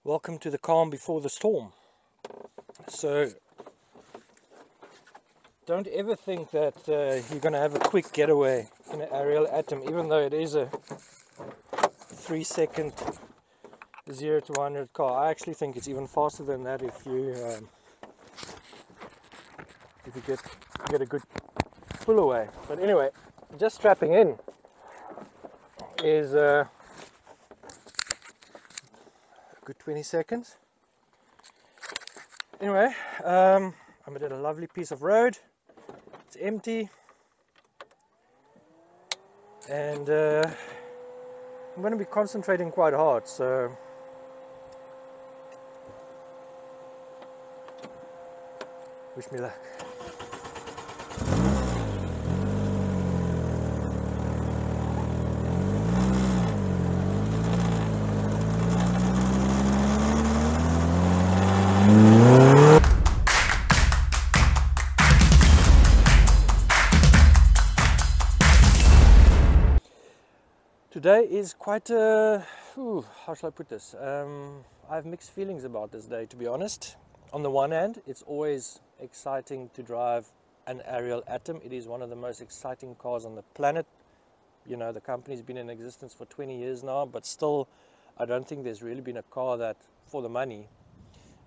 Welcome to the calm before the storm. So don't ever think that you're going to have a quick getaway in an Ariel Atom, even though it is a 3-second 0 to 100 car. I actually think it's even faster than that if you get a good pull away. But anyway, just strapping in is a good 20 seconds. Anyway, I'm at a lovely piece of road. It's empty, and I'm going to be concentrating quite hard, so wish me luck. Today is quite a, how shall I put this? I have mixed feelings about this day, to be honest. On the one hand, it's always exciting to drive an Ariel Atom. It is one of the most exciting cars on the planet. You know, the company's been in existence for 20 years now, but still, I don't think there's really been a car that, for the money,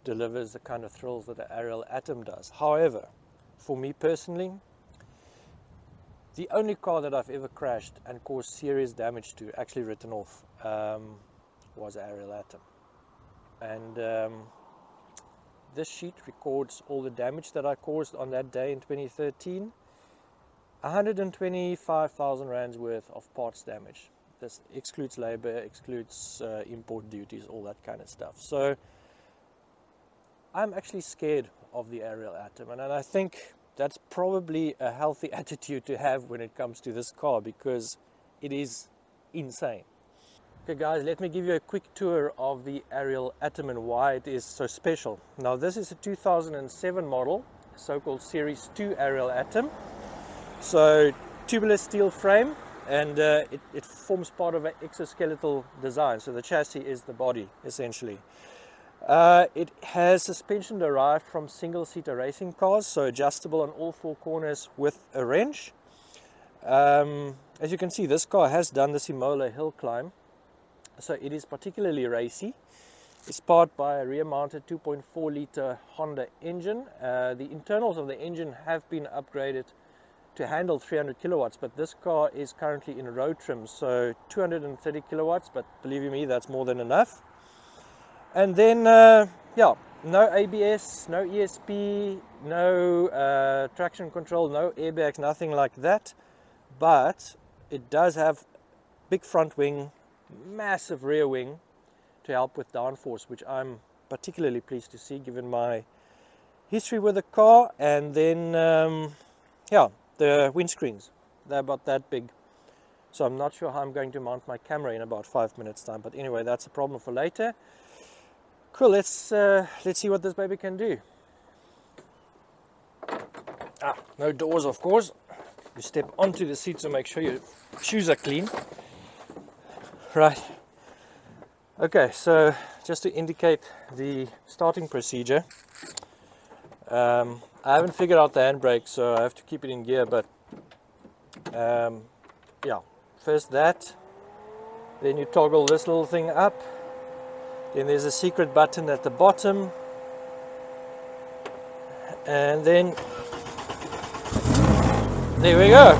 delivers the kind of thrills that the Ariel Atom does. However, for me personally, the only car that I've ever crashed and caused serious damage to, actually written off, was Ariel Atom. And this sheet records all the damage that I caused on that day in 2013. 125,000 rands worth of parts damage. This excludes labor, excludes import duties, all that kind of stuff. So I'm actually scared of the Ariel Atom, and I think that's probably a healthy attitude to have when it comes to this car, because it is insane. Okay guys, let me give you a quick tour of the Ariel Atom and why it is so special. Now this is a 2007 model, so-called Series 2 Ariel Atom. So tubular steel frame, and it forms part of an exoskeletal design. So the chassis is the body, essentially. It has suspension derived from single-seater racing cars, so adjustable on all 4 corners with a wrench. As you can see, this car has done the Simola hill climb, so it is particularly racy. It's powered by a rear-mounted 2.4 litre Honda engine. The internals of the engine have been upgraded to handle 300 kilowatts, but this car is currently in road trim, so 230 kilowatts, but believe you me, that's more than enough. And then, yeah, no ABS, no ESP, no traction control, no airbags, nothing like that. But it does have big front wing, massive rear wing to help with downforce, which I'm particularly pleased to see given my history with the car. And then, yeah, the windscreens, they're about that big. So I'm not sure how I'm going to mount my camera in about 5 minutes time. But anyway, that's a problem for later. Cool, let's see what this baby can do. No doors, of course. You step onto the seat, so make sure your shoes are clean. Right. Okay, so just to indicate the starting procedure. I haven't figured out the handbrake, so I have to keep it in gear, but yeah, first that. Then you toggle this little thing up. Then there's a secret button at the bottom, and then there we go.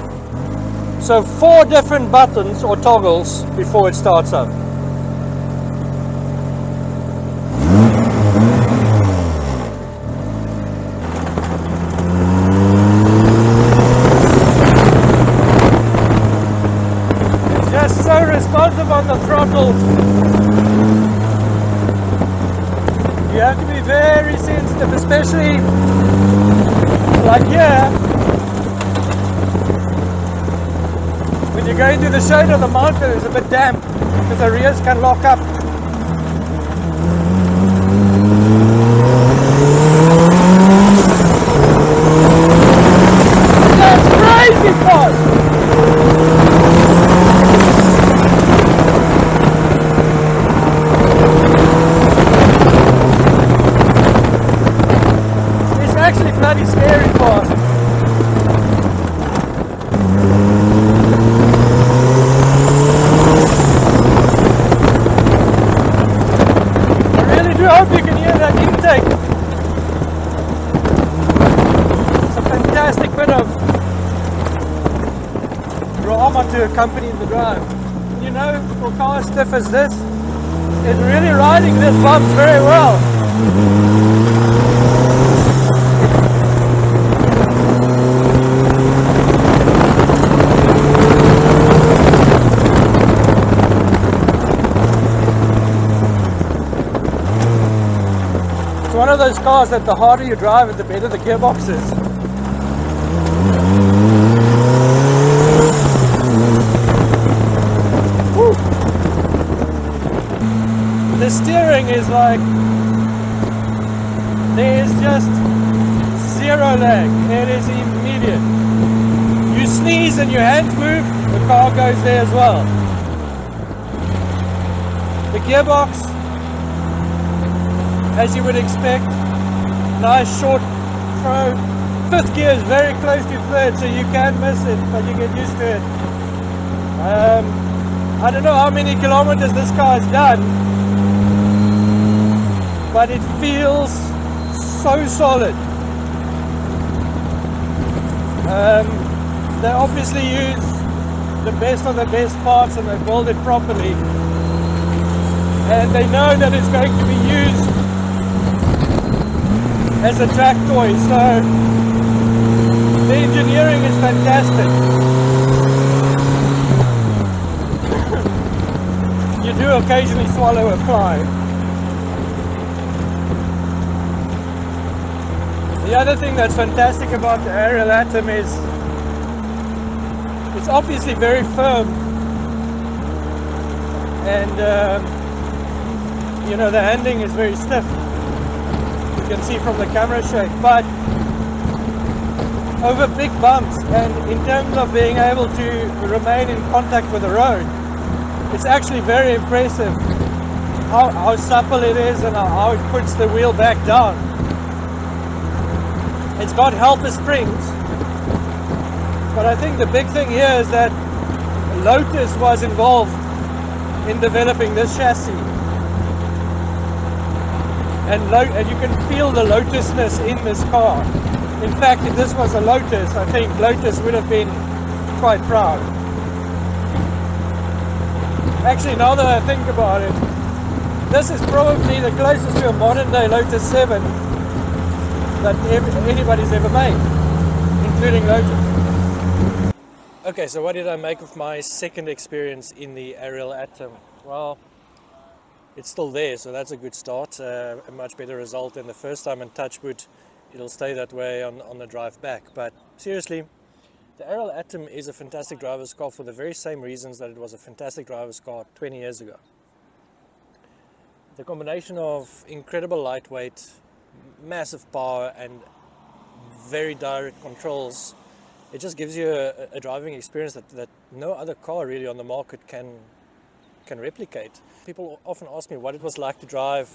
So 4 different buttons or toggles before it starts up. It's just so responsive on the throttle. You have to be very sensitive, especially like here. When you go into the shade of the mountain, it's a bit damp because the rears can lock up. That's crazy fast! do hope you can hear that intake. It's a fantastic bit of drama to accompany the drive. You know, for a car as stiff as this, it's really riding this bumps very well. It's one of those cars that the harder you drive it, the better the gearbox is. Woo. The steering is like, there is just zero lag. It is immediate. You sneeze and your hands move, the car goes there as well. The gearbox, as you would expect, nice short throw. Fifth gear is very close to third, so you can miss it, but you get used to it. I don't know how many kilometers this car has done, but it feels so solid. They obviously use the best of the best parts and they build it properly, and they know that it's going to be used as a track toy, so the engineering is fantastic. You do occasionally swallow a fly. The other thing that's fantastic about the Ariel Atom is it's obviously very firm, and you know, the handling is very stiff. You can see from the camera shake, but over big bumps and in terms of being able to remain in contact with the road, it's actually very impressive how supple it is and how it puts the wheel back down. It's got helper springs, but I think the big thing here is that Lotus was involved in developing this chassis. And you can feel the Lotusness in this car. In fact, if this was a Lotus, I think Lotus would have been quite proud. Actually, now that I think about it, this is probably the closest to a modern day Lotus 7 that anybody's ever made, including Lotus. Okay, so what did I make of my second experience in the Ariel Atom? Well, it's still there, so that's a good start. A much better result than the first time, and touch wood, it'll stay that way on the drive back. But seriously, the Ariel Atom is a fantastic driver's car for the very same reasons that it was a fantastic driver's car 20 years ago. The combination of incredible lightweight, massive power and very direct controls, it just gives you a driving experience that no other car really on the market can replicate. People often ask me what it was like to drive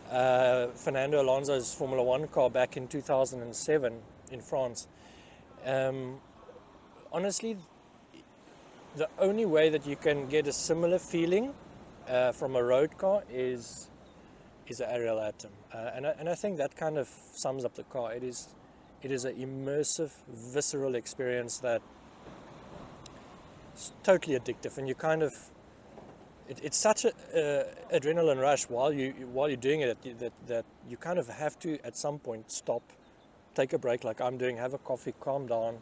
Fernando Alonso's Formula 1 car back in 2007 in France. Honestly, the only way that you can get a similar feeling from a road car is an Ariel Atom, and I think that kind of sums up the car. It is an immersive, visceral experience that is totally addictive, and you kind of it's such a adrenaline rush while you're doing it that you kind of have to at some point stop, take a break like I'm doing, have a coffee, calm down,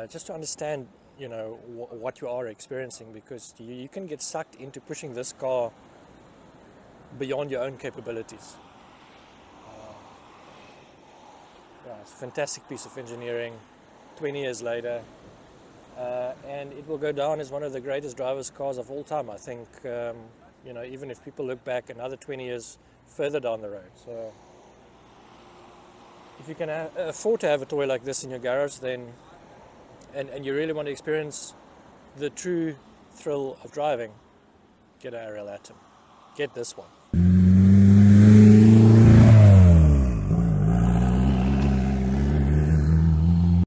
just to understand, you know, what you are experiencing, because you can get sucked into pushing this car beyond your own capabilities. Yeah, it's a fantastic piece of engineering 20 years later, and it will go down as one of the greatest driver's cars of all time, I think, you know, even if people look back another 20 years further down the road. So if you can afford to have a toy like this in your garage, then and you really want to experience the true thrill of driving, get an Ariel Atom. Get this one.